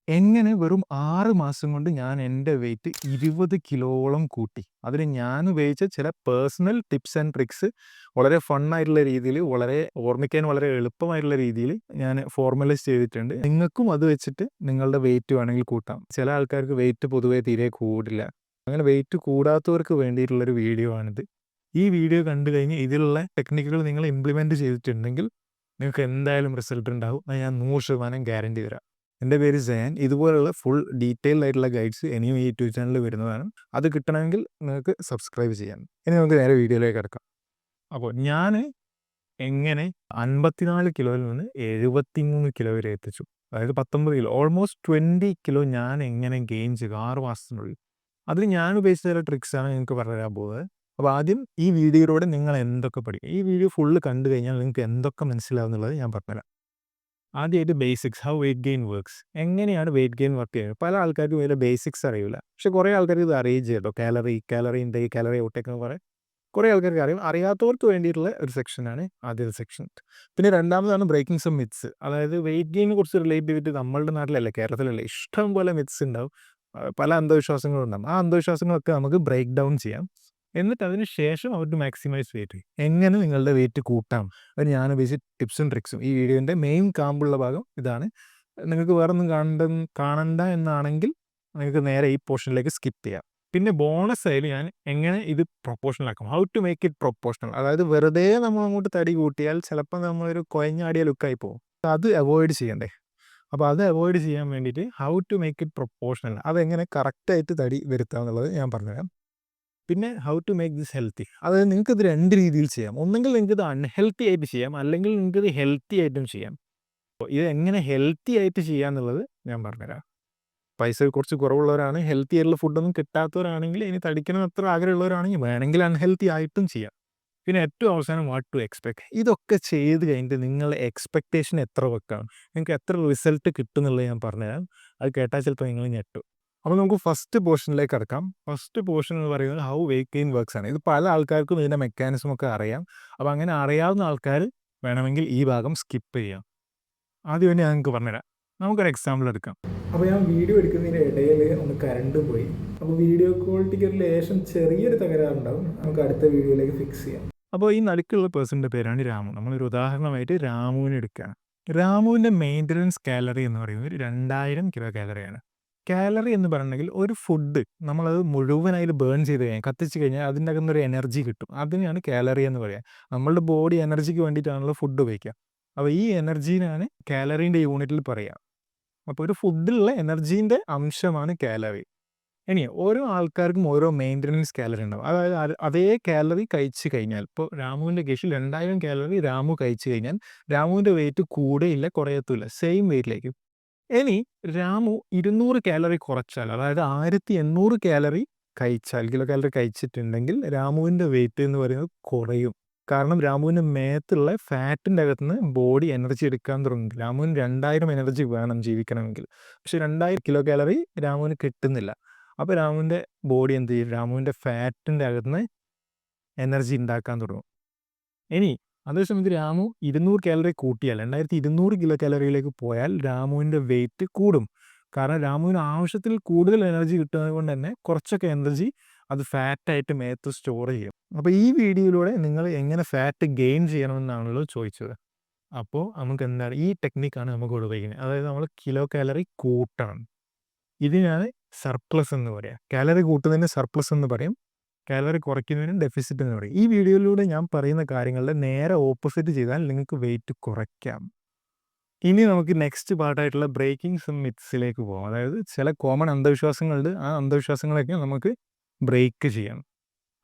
എങ്ങനെ വെറും 6 മാസം കൊണ്ട് ഞാൻ എൻ്റെ വെയിറ്റ് 20 കിലോളം കൂട്ടി. അതിന് ഞാൻ ഉപയോഗിച്ച ചില പേഴ്സണൽ ടിപ്സ് ആൻഡ് ട്രിക്സ് വളരെ ഫണ്ണായിട്ടുള്ള രീതിയിൽ, വളരെ ഓർമ്മിക്കാൻ വളരെ എളുപ്പമായിട്ടുള്ള രീതിയിൽ ഞാൻ ഫോർമലൈസ് ചെയ്തിട്ടുണ്ട്. നിങ്ങൾക്കും അത് വെച്ചിട്ട് നിങ്ങളുടെ വെയിറ്റ് വേണമെങ്കിൽ കൂട്ടാം. ചില ആൾക്കാർക്ക് വെയിറ്റ് പൊതുവേ തീരെ കൂടില്ല. അങ്ങനെ വെയിറ്റ് കൂടാത്തവർക്ക് വേണ്ടിയിട്ടുള്ളൊരു വീഡിയോ ആണിത്. ഈ വീഡിയോ കണ്ടു കഴിഞ്ഞ് ഇതിലുള്ള ടെക്നിക്കുകൾ നിങ്ങൾ ഇംപ്ലിമെൻറ്റ് ചെയ്തിട്ടുണ്ടെങ്കിൽ നിങ്ങൾക്ക് എന്തായാലും റിസൾട്ട് ഉണ്ടാവും. അത് ഞാൻ 100% ഗ്യാരണ്ടി തരാം. എൻ്റെ പേര് സയാൻ. ഇതുപോലുള്ള ഫുൾ ഡീറ്റെയിൽഡ് ആയിട്ടുള്ള ഗൈഡ്സ് ഇനിയും ഈ യൂട്യൂബ് ചാനലിൽ വരുന്നതാണ്. അത് കിട്ടണമെങ്കിൽ നിങ്ങൾക്ക് സബ്സ്ക്രൈബ് ചെയ്യാം. ഇനി നമുക്ക് നേരെ വീഡിയോയിലേക്ക് കിടക്കാം. അപ്പോൾ ഞാൻ എങ്ങനെ 54 കിലോയിൽ നിന്ന് 73 കിലോ വരെ എത്തിച്ചു. അതായത് 19 കിലോ, ഓൾമോസ്റ്റ് 20 കിലോ ഞാൻ എങ്ങനെ ഗെയിൻ ചെയ്തു 6 മാസത്തിനുള്ളിൽ. അതിൽ ഞാൻ ഉപയോഗിച്ച ചില ട്രിക്സാണ് നിങ്ങൾക്ക് പറഞ്ഞുതരാൻ പോകുന്നത്. അപ്പോൾ ആദ്യം ഈ വീഡിയോയിലൂടെ നിങ്ങൾ എന്തൊക്കെ പഠിക്കും. ഈ വീഡിയോ ഫുള്ള് കണ്ടു കഴിഞ്ഞാൽ നിങ്ങൾക്ക് എന്തൊക്കെ മനസ്സിലാവും എന്നുള്ളത് ഞാൻ പറഞ്ഞുതരാം. ആദ്യമായിട്ട് basics, how weight gain works. എങ്ങനെയാണ് വെയിറ്റ് ഗെയിൻ വർക്ക് ചെയ്യുന്നത്? പല ആൾക്കാർക്കും ഇതിൻ്റെ ബേസിക്സ് അറിയില്ല. പക്ഷെ കുറേ ആൾക്കാർക്ക് ഇത് അറിയുകയും ചെയ്യും കേട്ടോ. കാലറി ഇൻടേക്ക്, കാലറി ഔട്ടേക്ക് എന്ന് കുറേ ആൾക്കാർക്ക് അറിയും. അറിയാത്തവർക്ക് വേണ്ടിയിട്ടുള്ള ഒരു സെക്ഷനാണ് ആദ്യത്തെ സെക്ഷൻ. പിന്നെ രണ്ടാമതാണ് ബ്രേക്കിംഗ് സം മിത്സ്. അതായത് വെയിറ്റ് ഗെയിനെ കുറിച്ച് റിലേറ്റ് ചെയ്തിട്ട് നമ്മളുടെ നാട്ടിലല്ലേ, കേരളത്തിലല്ലേ, ഇഷ്ടം പോലെ മിത്സ് ഉണ്ടാവും. പല അന്ധവിശ്വാസങ്ങളും ഉണ്ടാവും. ആ അന്ധവിശ്വാസങ്ങളൊക്കെ നമുക്ക് ബ്രേക്ക് ഡൗൺ ചെയ്യാം. എന്നിട്ട് അതിന് ശേഷം അവർക്ക് മാക്സിമൈസ് വെയിറ്റ് എങ്ങനെ നിങ്ങളുടെ വെയിറ്റ് കൂട്ടാം, അത് ഞാൻ ഉപയോഗിച്ച ടിപ്സും ട്രിക്സും. ഈ വീഡിയോൻ്റെ മെയിൻ കാമ്പുള്ള ഭാഗം ഇതാണ്. നിങ്ങൾക്ക് വേറെ ഒന്നും കാണണ്ട എന്നാണെങ്കിൽ നിങ്ങൾക്ക് നേരെ ഈ പോർഷനിലേക്ക് സ്കിപ്പ് ചെയ്യാം. പിന്നെ ബോണസ് ആയാലും ഞാൻ എങ്ങനെ ഇത് പ്രൊപ്പോർഷണൽ ആക്കും, how to make it proportional. അതായത് വെറുതെ നമ്മൾ അങ്ങോട്ട് തടി കൂട്ടിയാൽ ചിലപ്പോൾ നമ്മളൊരു കുഴഞ്ഞാടിയ ലുക്കായി പോകും. അത് അവോയ്ഡ് ചെയ്യണ്ടേ. അപ്പോൾ അത് അവോയ്ഡ് ചെയ്യാൻ വേണ്ടിയിട്ട് how to make it proportional, അതെങ്ങനെ കറക്റ്റായിട്ട് തടി വരുത്തുക എന്നുള്ളത് ഞാൻ പറഞ്ഞുതരാം. പിന്നെ how to make this healthy. അതായത് നിങ്ങൾക്കിത് 2 രീതിയിൽ ചെയ്യാം. ഒന്നെങ്കിൽ നിങ്ങൾക്കിത് അൺഹെൽത്തി ആയിട്ട് ചെയ്യാം, അല്ലെങ്കിൽ നിങ്ങൾക്കിത് ഹെൽത്തി ആയിട്ടും ചെയ്യാം. അപ്പോൾ ഇത് എങ്ങനെ ഹെൽത്തി ആയിട്ട് ചെയ്യുക എന്നുള്ളത് ഞാൻ പറഞ്ഞുതരാം. പൈസ കുറച്ച് കുറവുള്ളവരാണ്, ഹെൽത്തി ആയിട്ടുള്ള ഫുഡൊന്നും കിട്ടാത്തവരാണെങ്കിൽ, ഇനി തടിക്കണം അത്ര ആഗ്രഹമുള്ളവരാണെങ്കിൽ വേണമെങ്കിൽ അൺഹെൽത്തി ആയിട്ടും ചെയ്യാം. പിന്നെ ഏറ്റവും അവസാനം വാട്ട് ടു എക്സ്പെക്ട്. ഇതൊക്കെ ചെയ്ത് കഴിഞ്ഞിട്ട് നിങ്ങളുടെ എക്സ്പെക്റ്റേഷൻ എത്ര വെക്കണം, നിങ്ങൾക്ക് എത്ര റിസൾട്ട് കിട്ടും എന്നുള്ളത് ഞാൻ പറഞ്ഞുതരാം. അത് കേട്ടാൽ ചിലപ്പോൾ നിങ്ങൾ ഞെട്ടും. അപ്പോൾ നമുക്ക് ഫസ്റ്റ് പോർഷനിലേക്ക് കടക്കാം. ഫസ്റ്റ് പോർഷൻ എന്ന് പറയുന്നത് ഹൗ വെയിറ്റ് ഗെയിൻ വർക്ക്സ് ആണ്. ഇത് പല ആൾക്കാർക്കും ഇതിൻ്റെ മെക്കാനിസം ഒക്കെ അറിയാം. അപ്പോൾ അങ്ങനെ അറിയാവുന്ന ആൾക്കാർ വേണമെങ്കിൽ ഈ ഭാഗം സ്കിപ്പ് ചെയ്യാം. ആദ്യം തന്നെ ഞാൻ നിങ്ങൾക്ക് പറഞ്ഞുതരാം. നമുക്കൊരു എക്സാമ്പിൾ എടുക്കാം. അപ്പോൾ ഞാൻ വീഡിയോ എടുക്കുന്നതിൻ്റെ ഇടയിൽ ഒന്ന് കറണ്ട് പോയി. അപ്പോൾ വീഡിയോ ക്വാളിറ്റിക്ക് ഒരു ലേശം ചെറിയൊരു തകരാറുണ്ടാവും. നമുക്ക് അടുത്ത വീഡിയോയിലേക്ക് ഫിക്സ് ചെയ്യാം. അപ്പോൾ ഈ നടുക്കുള്ള പേഴ്സണിൻ്റെ പേരാണ് രാമു. നമ്മളൊരു ഉദാഹരണമായിട്ട് രാമുവിനെ എടുക്കുകയാണ്. രാമുവിൻ്റെ മെയിൻ്റനൻസ് കാലറി എന്ന് പറയുന്നത് 2000 കിലോ കാലറിയാണ്. കാലറി എന്ന് പറഞ്ഞെങ്കിൽ ഒരു ഫുഡ് നമ്മളത് മുഴുവനായിട്ട് ബേൺ ചെയ്ത് കഴിഞ്ഞാൽ, കത്തിച്ച് കഴിഞ്ഞാൽ അതിൻ്റെ അകത്തുനിന്നൊരു എനർജി കിട്ടും. അതിനെയാണ് കാലറി എന്ന് പറയുക. നമ്മളുടെ ബോഡി എനർജിക്ക് വേണ്ടിയിട്ടാണല്ലോ ഫുഡ് ഉപയോഗിക്കുക. അപ്പോൾ ഈ എനർജീനാണ് കാലറീൻ്റെ യൂണിറ്റിൽ പറയുക. അപ്പോൾ ഒരു ഫുഡിലുള്ള എനർജീൻ്റെ അംശമാണ് കാലറി. ഇനി ഓരോ ആൾക്കാർക്കും ഓരോ മെയിൻ്റനൻസ് കാലറി ഉണ്ടാവും. അതായത് അതേ കാലറി കഴിച്ച് കഴിഞ്ഞാൽ, ഇപ്പോൾ രാമുവിൻ്റെ കേസിൽ 2000 കാലറി രാമു കഴിച്ച് കഴിഞ്ഞാൽ രാമുവിൻ്റെ വെയിറ്റ് കൂടെയില്ല, കുറയത്തുമില്ല, സെയിം വെയിറ്റിലേക്ക്. ഇനി രാമു 200 കാലറി കുറച്ചാൽ, അതായത് 1800 കാലറി കഴിച്ചാൽ, കിലോ കാലറി കഴിച്ചിട്ടുണ്ടെങ്കിൽ രാമുവിൻ്റെ വെയിറ്റ് എന്ന് പറയുന്നത് കുറയും. കാരണം രാമുവിൻ്റെ മേത്തുള്ള ഫാറ്റിൻ്റെ അകത്തുനിന്ന് ബോഡി എനർജി എടുക്കാൻ തുടങ്ങും. രാമുവിന് 2000 എനർജി വേണം ജീവിക്കണമെങ്കിൽ. പക്ഷേ 2000 കിലോ കാലറി രാമുവിന് കിട്ടുന്നില്ല. അപ്പോൾ രാമുവിൻ്റെ ബോഡി എന്ത് ചെയ്യും? രാമുവിൻ്റെ ഫാറ്റിൻ്റെ അകത്തുനിന്ന് എനർജി ഉണ്ടാക്കാൻ തുടങ്ങും. ഇനി അതേസമയത്ത് രാമു 200 കാലറി കൂട്ടിയാൽ, 2200 കിലോ കാലറിയിലേക്ക് പോയാൽ രാമുവിൻ്റെ വെയിറ്റ് കൂടും. കാരണം രാമുവിന് ആവശ്യത്തിൽ കൂടുതൽ എനർജി കിട്ടുന്നത് കൊണ്ട് തന്നെ കുറച്ചൊക്കെ എനർജി അത് ഫാറ്റായിട്ട് മേത്ത് സ്റ്റോർ ചെയ്യും. അപ്പോൾ ഈ വീഡിയോയിലൂടെ നിങ്ങൾ എങ്ങനെ ഫാറ്റ് ഗെയിൻ ചെയ്യണമെന്നാണല്ലോ ചോദിച്ചത്. അപ്പോൾ നമുക്ക് എന്താണ് ഈ ടെക്നിക്കാണ് നമുക്ക് ഉപയോഗിക്കുന്നത്. അതായത് നമ്മൾ കിലോ കാലറി കൂട്ടണം. ഇതിനാണ് സർപ്ലസ് എന്ന് പറയുക. കാലറി കൂട്ടുന്നതിന് സർപ്ലസ് എന്ന് പറയും, കാലറി കുറയ്ക്കുന്നതിന് ഡെഫിസിറ്റ് എന്ന് പറയും. ഈ വീഡിയോയിലൂടെ ഞാൻ പറയുന്ന കാര്യങ്ങളുടെ നേരെ ഓപ്പോസിറ്റ് ചെയ്താൽ നിങ്ങൾക്ക് വെയിറ്റ് കുറയ്ക്കാം. ഇനി നമുക്ക് നെക്സ്റ്റ് പാർട്ടായിട്ടുള്ള ബ്രേക്കിംഗ് സം മിത്സിലേക്ക് പോകാം. അതായത് ചില കോമൺ അന്ധവിശ്വാസങ്ങളുണ്ട്. ആ അന്ധവിശ്വാസങ്ങളൊക്കെ നമുക്ക് ബ്രേക്ക് ചെയ്യണം.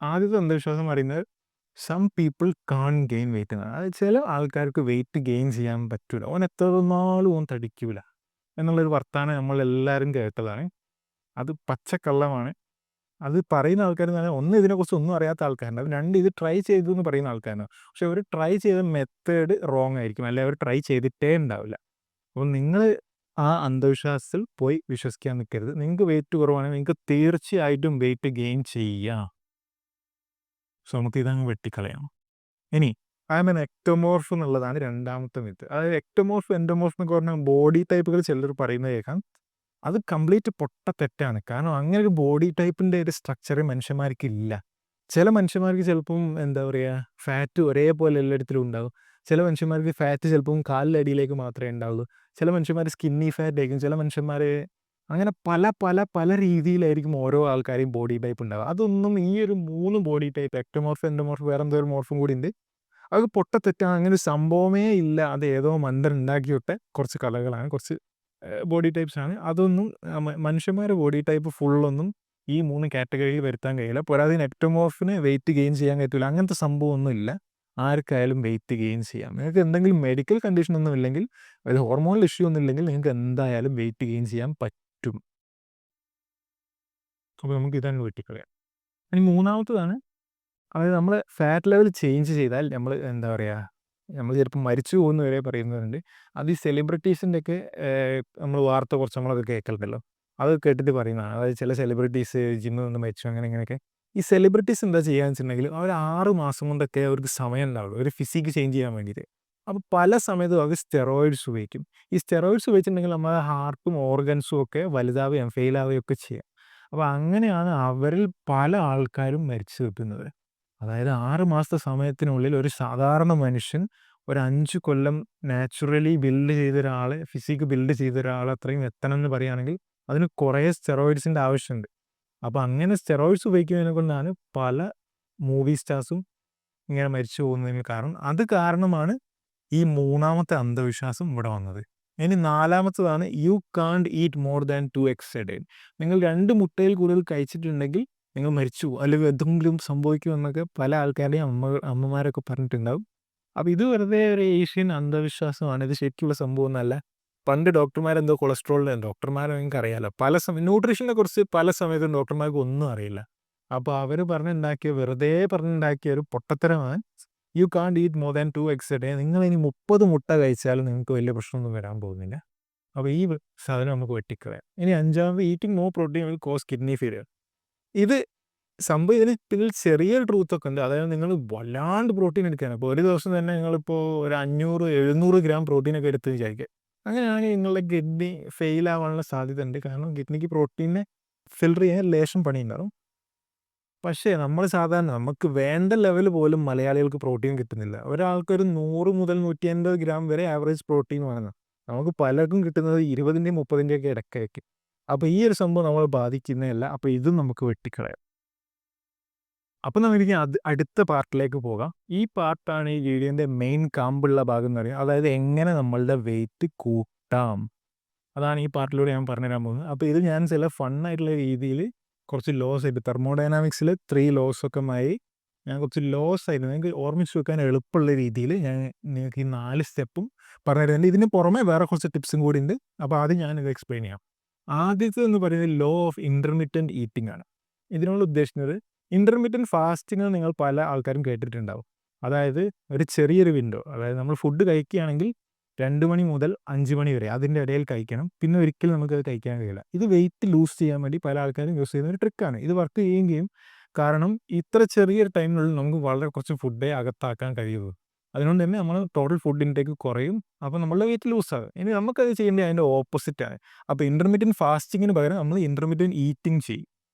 ആദ്യത്തെ അന്ധവിശ്വാസം പറയുന്നത് സം പീപ്പിൾ കാൺ ഗെയിൻ വെയിറ്റ് എന്നാണ്. അതായത് ചില ആൾക്കാർക്ക് വെയിറ്റ് ഗെയിൻ ചെയ്യാൻ പറ്റില്ല, ഓൻ എത്ര നാളും ഓൻ തടിക്കൂല എന്നുള്ളൊരു വർത്താനം നമ്മളെല്ലാവരും കേട്ടതാണ്. അത് പച്ചക്കള്ളമാണ്. അത് പറയുന്ന ആൾക്കാർ എന്ന് പറഞ്ഞാൽ, ഒന്ന് ഇതിനെക്കുറിച്ച് ഒന്നും അറിയാത്ത ആൾക്കാരുണ്ടാവും, രണ്ട് ഇത് ട്രൈ ചെയ്തു എന്ന് പറയുന്ന ആൾക്കാരുണ്ടാവും. പക്ഷെ അവർ ട്രൈ ചെയ്ത മെത്തേഡ് റോങ് ആയിരിക്കും, അല്ലെങ്കിൽ അവർ ട്രൈ ചെയ്തിട്ടേ ഉണ്ടാവില്ല. അപ്പോൾ നിങ്ങൾ ആ അന്ധവിശ്വാസത്തിൽ പോയി വിശ്വസിക്കാൻ നിൽക്കരുത്. നിങ്ങൾക്ക് വെയിറ്റ് കുറവാണെങ്കിൽ നിങ്ങൾക്ക് തീർച്ചയായിട്ടും വെയിറ്റ് ഗെയിൻ ചെയ്യാം. സോ നമുക്ക് ഇതങ്ങ് വെട്ടിക്കളയാം. ഇനി ഐ ആം എൻ എക്ടോമോർഫ് എന്നുള്ളതാണ് രണ്ടാമത്തെ മിത്ത്. അതായത് എക്ടോമോർഫ്, എൻഡോമോർഫ് എന്നൊക്കെ പറഞ്ഞാൽ ബോഡി ടൈപ്പുകൾ ചിലർ പറയുന്നത് കേൾക്കാം. അത് കംപ്ലീറ്റ് പൊട്ട തെറ്റാണ്. കാരണം അങ്ങനെ ഒരു ബോഡി ടൈപ്പിൻ്റെ ഒരു സ്ട്രക്ചർ മനുഷ്യന്മാർക്കില്ല. ചില മനുഷ്യന്മാർക്ക് ചിലപ്പം എന്താ പറയുക, ഫാറ്റ് ഒരേപോലെ എല്ലായിടത്തിലും ഉണ്ടാകും. ചില മനുഷ്യന്മാർക്ക് ഫാറ്റ് ചിലപ്പം കാലിൻ്റെ അടിയിലേക്ക് മാത്രമേ ഉണ്ടാവുള്ളൂ. ചില മനുഷ്യന്മാർ സ്കിന്നി ഫാറ്റ് ആയിരിക്കും. ചില മനുഷ്യന്മാർ അങ്ങനെ പല പല പല രീതിയിലായിരിക്കും ഓരോ ആൾക്കാരെയും ബോഡി ടൈപ്പ് ഉണ്ടാവുക. അതൊന്നും ഈ ഒരു 3 ബോഡി ടൈപ്പ് എക്ടോമോർഫ്, എൻഡോമോർഫ്, വേറെ എന്തോ ഒരു മോർഫും കൂടി ഉണ്ട്. അത് പൊട്ട തെറ്റാണ്. അങ്ങനെ ഒരു സംഭവമേ ഇല്ല. അത് ഏതോ മണ്ടൻ ഉണ്ടാക്കി വിട്ട കുറച്ച് കഥകളാണ്. കുറച്ച് ബോഡി ടൈപ്സാണ്. അതൊന്നും മനുഷ്യന്മാരുടെ ബോഡി ടൈപ്പ് ഫുള്ളൊന്നും ഈ 3 കാറ്റഗറിയിൽ വരുത്താൻ കഴിയില്ല. പോരാത്തതിന് എക്ടോമോർഫിന് വെയിറ്റ് ഗെയിൻ ചെയ്യാൻ പറ്റില്ല. അങ്ങനത്തെ സംഭവമൊന്നും ഇല്ല. ആർക്കായാലും വെയിറ്റ് ഗെയിൻ ചെയ്യാം. നിങ്ങൾക്ക് എന്തെങ്കിലും മെഡിക്കൽ കണ്ടീഷൻ ഒന്നും ഇല്ലെങ്കിൽ, അതായത് ഹോർമോണൽ ഇഷ്യൂ ഒന്നും ഇല്ലെങ്കിൽ നിങ്ങൾക്ക് എന്തായാലും വെയിറ്റ് ഗെയിൻ ചെയ്യാൻ പറ്റും. അപ്പോൾ നമുക്ക് ഇതങ്ങ് വെട്ടിക്കളയാം. ഇനി മൂന്നാമത്തതാണ്, അതായത് നമ്മൾ ഫാറ്റ് ലെവൽ ചേഞ്ച് ചെയ്താൽ നമ്മൾ എന്താ പറയുക, നമ്മൾ ചിലപ്പോൾ മരിച്ചു പോകുന്ന വരെ പറയുന്നവരുണ്ട്. അത് ഈ സെലിബ്രിറ്റീസിൻ്റെയൊക്കെ നമ്മൾ വാർത്ത കുറച്ച് നമ്മളൊക്കെ കേൾക്കലുണ്ടല്ലോ. അത് കേട്ടിട്ട് പറയുന്നതാണ്. അതായത് ചില സെലിബ്രിറ്റീസ് ജിമ്മിൽ നിന്ന് മരിച്ചു അങ്ങനെ ഇങ്ങനെയൊക്കെ. ഈ സെലിബ്രിറ്റീസ് എന്താ ചെയ്യുകയെന്ന് വെച്ചിട്ടുണ്ടെങ്കിൽ അവർ 6 മാസം കൊണ്ടൊക്കെ അവർക്ക് സമയം ഉണ്ടാവുള്ളൂ ഒരു ഫിസിക്ക് ചേഞ്ച് ചെയ്യാൻ വേണ്ടിയിട്ട്. അപ്പോൾ പല സമയത്തും അവർ സ്റ്റെറോയിഡ്സ് ഉപയോഗിക്കും. ഈ സ്റ്റെറോയിഡ്സ് ഉപയോഗിച്ചിട്ടുണ്ടെങ്കിൽ നമ്മുടെ ഹാർട്ടും ഓർഗൻസും ഒക്കെ വലുതാവുകയും ഫെയിലാവുകയും ഒക്കെ ചെയ്യാം. അപ്പോൾ അങ്ങനെയാണ് അവരിൽ പല ആൾക്കാരും മരിച്ചു കിട്ടുന്നത്. അതായത് 6 മാസത്തെ സമയത്തിനുള്ളിൽ ഒരു സാധാരണ മനുഷ്യൻ ഒരു 5 കൊല്ലം നാച്ചുറലി ബിൽഡ് ചെയ്ത ഒരാൾ, ഫിസിക്ക് ബിൽഡ് ചെയ്ത ഒരാൾ അത്രയും എത്തണം എന്ന് പറയുകയാണെങ്കിൽ അതിന് കുറേ സ്റ്റെറോയിഡ്സിൻ്റെ ആവശ്യമുണ്ട്. അപ്പോൾ അങ്ങനെ സ്റ്റെറോയിഡ്സ് ഉപയോഗിക്കുന്നതിനെ കൊണ്ടാണ് പല മൂവി സ്റ്റാർസും ഇങ്ങനെ മരിച്ചു പോകുന്നതിന് കാരണം. അത് കാരണമാണ് ഈ മൂന്നാമത്തെ അന്ധവിശ്വാസം ഇവിടെ വന്നത്. ഇനി നാലാമത്തതാണ് you can't eat more than 2 eggs a day. നിങ്ങൾ 2 മുട്ടയിൽ കൂടുതൽ കഴിച്ചിട്ടുണ്ടെങ്കിൽ നിങ്ങൾ മരിച്ചു പോകും, അല്ലെങ്കിൽ എന്തെങ്കിലും സംഭവിക്കുമെന്നൊക്കെ പല ആൾക്കാരുടെയും അമ്മമാരൊക്കെ പറഞ്ഞിട്ടുണ്ടാവും. അപ്പോൾ ഇത് വെറുതെ ഒരു ഏഷ്യൻ അന്ധവിശ്വാസമാണ്. ഇത് ശരിക്കുള്ള സംഭവമൊന്നുമല്ല. പണ്ട് ഡോക്ടർമാരെന്തോ ഡോക്ടർമാരെ നിങ്ങൾക്ക് അറിയാമല്ലോ, പല സമയം ന്യൂട്രീഷനെ കുറിച്ച് പല സമയത്തും ഡോക്ടർമാർക്ക് ഒന്നും അറിയില്ല. അപ്പോൾ അവർ വെറുതെ പറഞ്ഞുണ്ടാക്കിയ ഒരു പൊട്ടത്തരമാണ് you can't eat more than 2 eggs a day. നിങ്ങൾ ഇനി 30 മുട്ട കഴിച്ചാലും നിങ്ങൾക്ക് വലിയ പ്രശ്നമൊന്നും വരാൻ പോകുന്നില്ല. അപ്പോൾ ഈ സാധനം നമുക്ക് വെട്ടിക്കളയാം. ഇനി അഞ്ചാമത്, eating more protein will cause kidney failure. ഇത് സംഭവം ഇതിന് പിന്നിൽ ചെറിയൊരു ട്രൂത്തൊക്കെ ഉണ്ട്. അതായത് നിങ്ങൾ വല്ലാണ്ട് പ്രോട്ടീൻ എടുക്കുകയാണ്. അപ്പോൾ ഒരു ദിവസം തന്നെ നിങ്ങളിപ്പോൾ ഒരു 500-700 ഗ്രാം പ്രോട്ടീനൊക്കെ എടുത്ത് വിചാരിക്കുക. അങ്ങനെയാണെങ്കിൽ നിങ്ങളുടെ കിഡ്നി ഫെയിൽ ആവാനുള്ള സാധ്യത ഉണ്ട്. കാരണം കിഡ്നിക്ക് പ്രോട്ടീനെ ഫിൽട്ടർ ചെയ്യാൻ ലേശം പണിയുണ്ടാവും. പക്ഷേ നമ്മൾ സാധാരണ നമുക്ക് വേണ്ട ലെവൽ പോലും മലയാളികൾക്ക് പ്രോട്ടീൻ കിട്ടുന്നില്ല. ഒരാൾക്കൊരു 100 മുതൽ 150 ഗ്രാം വരെ ആവറേജ് പ്രോട്ടീൻ വേണം. നമുക്ക് പലർക്കും കിട്ടുന്നത് 20-ൻ്റെയും 30-ൻ്റെയൊക്കെ ഇടയ്ക്കായിരിക്കും. അപ്പോൾ ഈ ഒരു സംഭവം നമ്മളെ ബാധിക്കുന്നതല്ല. അപ്പോൾ ഇതും നമുക്ക് വെട്ടിക്കളയാം. അപ്പോൾ നമുക്ക് അടുത്ത പാർട്ടിലേക്ക് പോകാം. ഈ പാർട്ടാണ് ഈ വീഡിയോൻ്റെ മെയിൻ കാമ്പുള്ള ഭാഗം എന്ന് പറയുന്നത്. അതായത് എങ്ങനെ നമ്മളുടെ വെയിറ്റ് കൂട്ടാം. അതാണ് ഈ പാർട്ടിലൂടെ ഞാൻ പറഞ്ഞുതരാൻ പോകുന്നത്. അപ്പോൾ ഇത് ഞാൻ ചില ഫണ്ണായിട്ടുള്ള രീതിയിൽ കുറച്ച് ലോസ് ആയിട്ട് തെർമോഡൈനാമിക്സിൽ 3 ലോസൊക്കെ മായി ഞാൻ കുറച്ച് ലോസ് ആയിട്ട് നിങ്ങൾക്ക് ഓർമ്മിച്ച് വെക്കാൻ എളുപ്പമുള്ള രീതിയിൽ ഞാൻ നിങ്ങൾക്ക് ഈ 4 സ്റ്റെപ്പും പറഞ്ഞുതരുന്നുണ്ട്. ഇതിന് പുറമെ വേറെ കുറച്ച് ടിപ്സും കൂടി ഉണ്ട്. അപ്പോൾ ആദ്യം ഞാനിത് എക്സ്പ്ലെയിൻ ചെയ്യാം. ആദ്യത്തെ എന്ന് പറയുന്നത് ലോ ഓഫ് ഇൻ്റർമിറ്റൻറ്റ് ഈറ്റിംഗ് ആണ്. ഇതിനോട് ഉദ്ദേശിക്കുന്നത് ഇൻ്റർമിറ്റൻറ്റ് ഫാസ്റ്റിംഗ് നിങ്ങൾ പല ആൾക്കാരും കേട്ടിട്ടുണ്ടാവും. അതായത് ഒരു ചെറിയൊരു വിൻഡോ, അതായത് നമ്മൾ ഫുഡ് കഴിക്കുകയാണെങ്കിൽ 2 മണി മുതൽ 5 മണി വരെ അതിൻ്റെ ഇടയിൽ കഴിക്കണം. പിന്നെ ഒരിക്കലും നമുക്കത് കഴിക്കാൻ കഴിയില്ല. ഇത് വെയിറ്റ് ലൂസ് ചെയ്യാൻ വേണ്ടി പല ആൾക്കാരും യൂസ് ചെയ്യുന്ന ഒരു ട്രിക്കാണ്. ഇത് വർക്ക് ചെയ്യുകയും ചെയ്യും. കാരണം ഇത്ര ചെറിയൊരു ടൈമിനുള്ളിൽ നമുക്ക് വളരെ കുറച്ച് ഫുഡേ അകത്താക്കാൻ കഴിയുള്ളൂ. അതുകൊണ്ട് തന്നെ നമ്മൾ ടോട്ടൽ ഫുഡ് ഇൻടേക്ക് കുറയും. അപ്പോൾ നമ്മളുടെ വെയിറ്റ് ലൂസാകും. ഇനി നമുക്കത് ചെയ്യേണ്ടത് അതിൻ്റെ ഓപ്പോസിറ്റാണ്. അപ്പോൾ ഇൻ്റർമിറ്റൻറ്റ് ഫാസ്റ്റിങ്ങിന് പകരം നമ്മൾ ഇൻ്റർമിറ്റൻറ്റ് ഈറ്റിംഗ് ചെയ്യും.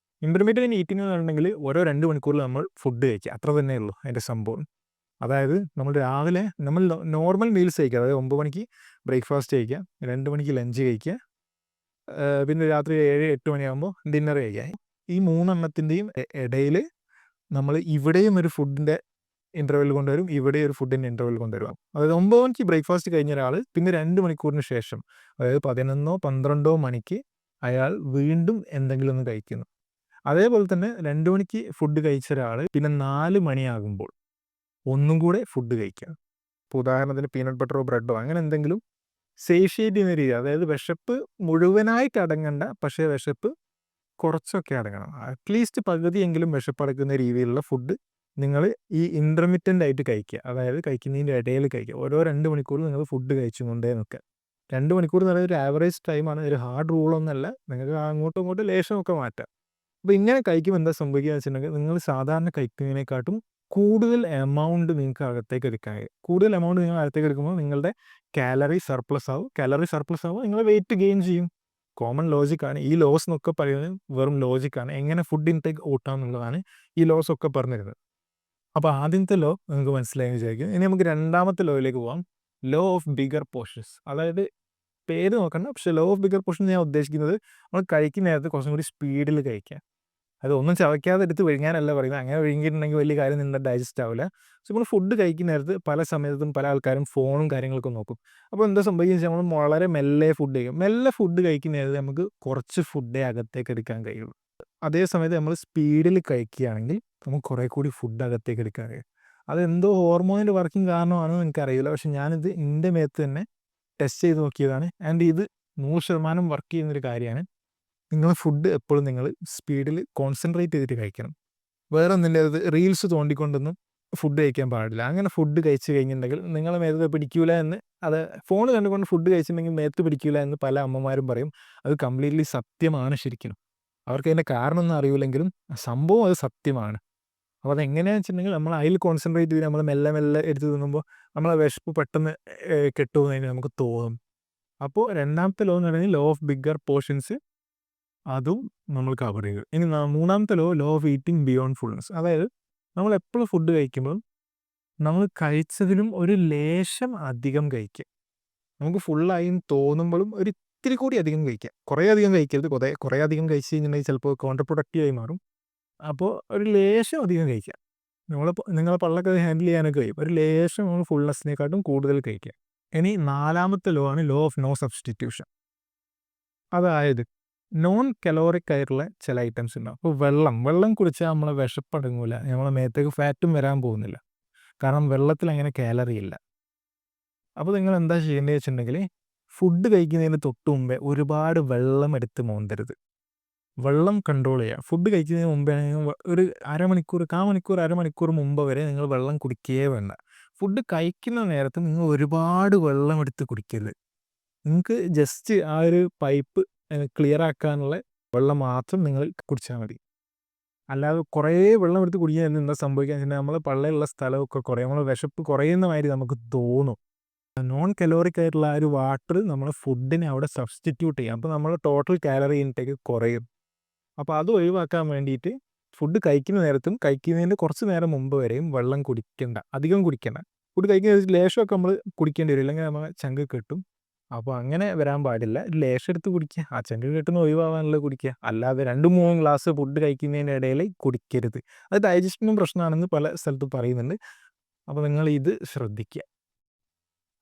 ഇൻ്റർമിറ്റൻറ്റ് ഈറ്റിംഗ് എന്ന് പറഞ്ഞിട്ടുണ്ടെങ്കിൽ ഓരോ 2 മണിക്കൂറിൽ നമ്മൾ ഫുഡ് കഴിക്കുക, അത്ര തന്നെ ഉള്ളൂ അതിൻ്റെ സംഭവം. അതായത് നമ്മൾ രാവിലെ നമ്മൾ നോർമൽ മീൽസ് കഴിക്കുക, അതായത് 9 മണിക്ക് ബ്രേക്ക്ഫാസ്റ്റ് കഴിക്കുക, 2 മണിക്ക് ലഞ്ച് കഴിക്കുക, പിന്നെ രാത്രി 7-8 മണിയാകുമ്പോൾ ഡിന്നർ കഴിക്കുക. ഈ 3 എണ്ണത്തിൻ്റെയും ഇടയിൽ നമ്മൾ ഇവിടെയും ഒരു ഫുഡിൻ്റെ ഇൻ്റർവെൽ കൊണ്ടുവരും, ഇവിടെ ഒരു ഫുഡിൻ്റെ ഇൻ്റർവെൽ കൊണ്ടുവരും. അതായത് 9 മണിക്ക് ബ്രേക്ക്ഫാസ്റ്റ് കഴിഞ്ഞ ഒരാൾ പിന്നെ 2 മണിക്കൂറിന് ശേഷം, അതായത് 11-12 മണിക്ക് അയാൾ വീണ്ടും എന്തെങ്കിലും ഒന്ന് കഴിക്കുന്നു. അതേപോലെ തന്നെ 2 മണിക്ക് ഫുഡ് കഴിച്ച ഒരാൾ പിന്നെ 4 മണിയാകുമ്പോൾ ഒന്നും കൂടെ ഫുഡ് കഴിക്കുക. ഇപ്പോൾ ഉദാഹരണത്തിന് പീനട്ട് ബട്ടറോ ബ്രെഡോ അങ്ങനെ എന്തെങ്കിലും സേഷ്യേറ്റ് ചെയ്യുന്ന രീതി, അതായത് വിശപ്പ് മുഴുവനായിട്ട് അടങ്ങണ്ട, പക്ഷേ വിശപ്പ് കുറച്ചൊക്കെ അടങ്ങണം. അറ്റ്ലീസ്റ്റ് പകുതിയെങ്കിലും വിശപ്പടക്കുന്ന രീതിയിലുള്ള ഫുഡ് നിങ്ങൾ ഈ ഇൻ്റർമിറ്റൻ്റ് ആയിട്ട് കഴിക്കുക. അതായത് കഴിക്കുന്നതിൻ്റെ ഇടയിൽ കഴിക്കുക. ഓരോ 2 മണിക്കൂർ നിങ്ങൾ ഫുഡ് കഴിച്ചുകൊണ്ടേ നിൽക്കുക. 2 മണിക്കൂർ എന്ന് പറയുന്നത് ഒരു ആവറേജ് ടൈമാണ്, ഒരു ഹാർഡ് റൂളൊന്നുമല്ല. നിങ്ങൾക്ക് അങ്ങോട്ടും ഇങ്ങോട്ടും ലേശമൊക്കെ മാറ്റാം. അപ്പോൾ ഇങ്ങനെ കഴിക്കുമ്പോൾ എന്താ സംഭവിക്കുക എന്ന് വെച്ചിട്ടുണ്ടെങ്കിൽ നിങ്ങൾ സാധാരണ കഴിക്കുന്നതിനെക്കാട്ടും കൂടുതൽ എമൗണ്ട് നിങ്ങൾക്ക് അകത്തേക്ക് എടുക്കാൻ കഴിയും. കൂടുതൽ എമൗണ്ട് നിങ്ങൾ അകത്തേക്ക് എടുക്കുമ്പോൾ നിങ്ങളുടെ കാലറി സർപ്ലസ് ആവും. കാലറി സർപ്ലസ് ആവുമ്പോൾ നിങ്ങൾ വെയിറ്റ് ഗെയിൻ ചെയ്യും. കോമൺ ലോജിക്കാണ്. ഈ ലോസ് എന്നൊക്കെ പറയുന്നത് വെറും ലോജിക്കാണ്. എങ്ങനെ ഫുഡ് ഇൻടേക്ക് കൂട്ടാം എന്നുള്ളതാണ് ഈ ലോസ് ഒക്കെ പറഞ്ഞു തരുന്നത്. അപ്പോൾ ആദ്യത്തെ ലോ നിങ്ങൾക്ക് മനസ്സിലായെന്ന് വിചാരിക്കുന്നു. ഇനി നമുക്ക് രണ്ടാമത്തെ ലോയിലേക്ക് പോകാം. Law of bigger portions. അതായത് പേര് നോക്കണ്ട, പക്ഷേ ലോ ഓഫ് ബിഗർ പോർഷൻസ് ഞാൻ ഉദ്ദേശിക്കുന്നത് നമ്മൾ കഴിക്കുന്ന നേരത്ത് കുറച്ചും കൂടി സ്പീഡിൽ കഴിക്കുക. അത് ഒന്നും ചവയ്ക്കാതെ എടുത്ത് വിഴുങ്ങാനല്ല പറയുന്നത്. അങ്ങനെ വിഴുങ്ങിയിട്ടുണ്ടെങ്കിൽ വലിയ കാര്യം നിങ്ങളുടെ ഡൈജസ്റ്റ് ആവില്ല. സോ നമ്മൾ ഫുഡ് കഴിക്കുന്ന നേരത്ത് പല സമയത്തും പല ആൾക്കാരും ഫോണും കാര്യങ്ങളൊക്കെ നോക്കും. അപ്പോൾ എന്താ സംഭവിക്കുന്നത് വെച്ചാൽ നമ്മൾ വളരെ മെല്ലെ ഫുഡ് കഴിക്കും. മെല്ലെ ഫുഡ് കഴിക്കുന്ന നേരത്ത് നമുക്ക് കുറച്ച് ഫുഡേ അകത്തേക്ക് എടുക്കാൻ കഴിയുള്ളൂ. അതേ സമയത്ത് നമ്മൾ സ്പീഡിൽ കഴിക്കുകയാണെങ്കിൽ നമുക്ക് കുറേ കൂടി ഫുഡ് അകത്തേക്ക് എടുക്കാൻ കഴിയും. അതെന്തോ ഹോർമോണിൻ്റെ വർക്കിംഗ് കാരണമാണെന്ന് എനിക്കറിയില്ല. പക്ഷേ ഞാനിത് എൻ്റെ മേത്ത് തന്നെ ടെസ്റ്റ് ചെയ്ത് നോക്കിയതാണ്. ആൻഡ് ഇത് 100% വർക്ക് ചെയ്യുന്നൊരു കാര്യമാണ്. നിങ്ങൾ ഫുഡ് എപ്പോഴും നിങ്ങൾ സ്പീഡിൽ കോൺസെൻട്രേറ്റ് ചെയ്തിട്ട് കഴിക്കണം. വേറെ ഒന്നിൻ്റെ അത് റീൽസ് തോണ്ടിക്കൊണ്ടൊന്നും ഫുഡ് കഴിക്കാൻ പാടില്ല. അങ്ങനെ ഫുഡ് കഴിച്ച് കഴിഞ്ഞിട്ടുണ്ടെങ്കിൽ നിങ്ങളെ മേത്ത് പിടിക്കൂല എന്ന്, അത് ഫോൺ കണ്ടുകൊണ്ട് ഫുഡ് കഴിച്ചിട്ടുണ്ടെങ്കിൽ മേത്ത് പിടിക്കൂല എന്ന് പല അമ്മമാരും പറയും. അത് കംപ്ലീറ്റ്ലി സത്യമാണ് ശരിക്കും. അവർക്ക് അതിൻ്റെ കാരണമൊന്നും അറിയില്ലെങ്കിലും സംഭവം അത് സത്യമാണ്. അപ്പോൾ അതെങ്ങനെയാണെന്ന് വെച്ചിട്ടുണ്ടെങ്കിൽ നമ്മൾ അതിൽ കോൺസെൻട്രേറ്റ് ചെയ്ത് നമ്മൾ മെല്ലെ മെല്ലെ എടുത്ത് തിന്നുമ്പോൾ നമ്മളെ വിശപ്പ് പെട്ടെന്ന് കെട്ടുപോകുന്നതിന് നമുക്ക് തോന്നും. അപ്പോൾ രണ്ടാമത്തെ ലോ എന്ന് പറയുന്നത് ലോ ഓഫ് ബിഗ്ഗർ പോർഷൻസ്, അതും നമ്മൾ കവർ ചെയ്തു. ഇനി മൂന്നാമത്തെ law, law of eating beyond fullness. അതായത് നമ്മൾ എപ്പോഴും ഫുഡ് കഴിക്കുമ്പോൾ നമ്മൾ കഴിച്ചതിലും ഒരു ലേശം അധികം കഴിക്കുക. നമുക്ക് ഫുള്ളായി തോന്നുമ്പോഴും ഒരു ഇത്തിരി കൂടി അധികം കഴിക്കുക. കുറേ അധികം കഴിക്കരുത്. കുറേ അധികം കഴിച്ച് കഴിഞ്ഞിട്ടുണ്ടെങ്കിൽ ചിലപ്പോൾ കോൺട്ര പ്രൊഡക്റ്റീവായി മാറും. അപ്പോൾ ഒരു ലേശം അധികം കഴിക്കുക. നിങ്ങളെ പള്ളൊക്കെ ഹാൻഡിൽ ചെയ്യാനൊക്കെ കഴിയും. ഒരു ലേശം നമ്മൾ ഫുൾനെസ്സിനെക്കാട്ടും കൂടുതൽ കഴിക്കുക. ഇനി നാലാമത്തെ ലോ ആണ് ലോ ഓഫ് നോ സബ്സ്റ്റിറ്റ്യൂഷൻ. അതായത് നോൺ കലോറിക് ആയിട്ടുള്ള ചില ഐറ്റംസ് ഉണ്ടാവും. അപ്പോൾ വെള്ളം കുടിച്ചാൽ നമ്മളെ വിശപ്പടങ്ങൂല, നമ്മളെ മേത്തേക്ക് ഫാറ്റും വരാൻ പോകുന്നില്ല. കാരണം വെള്ളത്തിൽ അങ്ങനെ കാലറി ഇല്ല. അപ്പോൾ നിങ്ങൾ എന്താ ചെയ്യേണ്ടത് വെച്ചിട്ടുണ്ടെങ്കിൽ ഫുഡ് കഴിക്കുന്നതിന് തൊട്ട് മുമ്പേ ഒരുപാട് വെള്ളം എടുത്ത് മോന്തരുത്. വെള്ളം കൺട്രോൾ ചെയ്യുക. ഫുഡ് കഴിക്കുന്നതിന് മുമ്പേ ഒരു അരമണിക്കൂർ മുമ്പ് വരെ നിങ്ങൾ വെള്ളം കുടിക്കുകയേ വേണ്ട. ഫുഡ് കഴിക്കുന്ന നേരത്ത് നിങ്ങൾ ഒരുപാട് വെള്ളം എടുത്ത് കുടിക്കരുത്. നിങ്ങൾക്ക് ജസ്റ്റ് ആ ഒരു പൈപ്പ് ക്ലിയർ ആക്കാനുള്ള വെള്ളം മാത്രം നിങ്ങൾ കുടിച്ചാൽ മതി. അല്ലാതെ കുറേ വെള്ളം എടുത്ത് കുടിക്കാൻ എന്താ സംഭവിക്കുക വെച്ചാൽ നമ്മൾ പള്ളയിലുള്ള സ്ഥലമൊക്കെ കുറയും, നമ്മൾ വിശപ്പ് കുറയുന്ന മാതിരി നമുക്ക് തോന്നും. നോൺ കലോറിക് ആയിട്ടുള്ള ആ ഒരു വാട്ടർ നമ്മൾ ഫുഡിനെ അവിടെ സബ്സ്റ്റിറ്റ്യൂട്ട് ചെയ്യും. അപ്പോൾ നമ്മൾ ടോട്ടൽ കാലറി ഇൻടേക്ക് കുറയും. അപ്പോൾ അത് ഒഴിവാക്കാൻ വേണ്ടിയിട്ട് ഫുഡ് കഴിക്കുന്ന നേരത്തും കഴിക്കുന്നതിൻ്റെ കുറച്ച് നേരം മുമ്പ് വരെയും വെള്ളം കുടിക്കണ്ട, അധികം കുടിക്കണ്ട. ഫുഡ് കഴിക്കുന്ന ലേശമൊക്കെ നമ്മൾ കുടിക്കേണ്ടി വരും, ഇല്ലെങ്കിൽ നമ്മൾ ചങ്ക് കെട്ടും. അപ്പോൾ അങ്ങനെ വരാൻ പാടില്ല. ലേശം എടുത്ത് കുടിക്കുക, ആ ചങ്ക് കെട്ടുന്ന ഒഴിവാകാനുള്ള കുടിക്കുക. അല്ലാതെ 2-3 ഗ്ലാസ് ഫുഡ് കഴിക്കുന്നതിൻ്റെ ഇടയിൽ കുടിക്കരുത്. അത് ഡൈജഷനും പ്രശ്നമാണെന്ന് പല സ്ഥലത്തും പറയുന്നുണ്ട്. അപ്പോൾ നിങ്ങൾ ഇത് ശ്രദ്ധിക്കുക.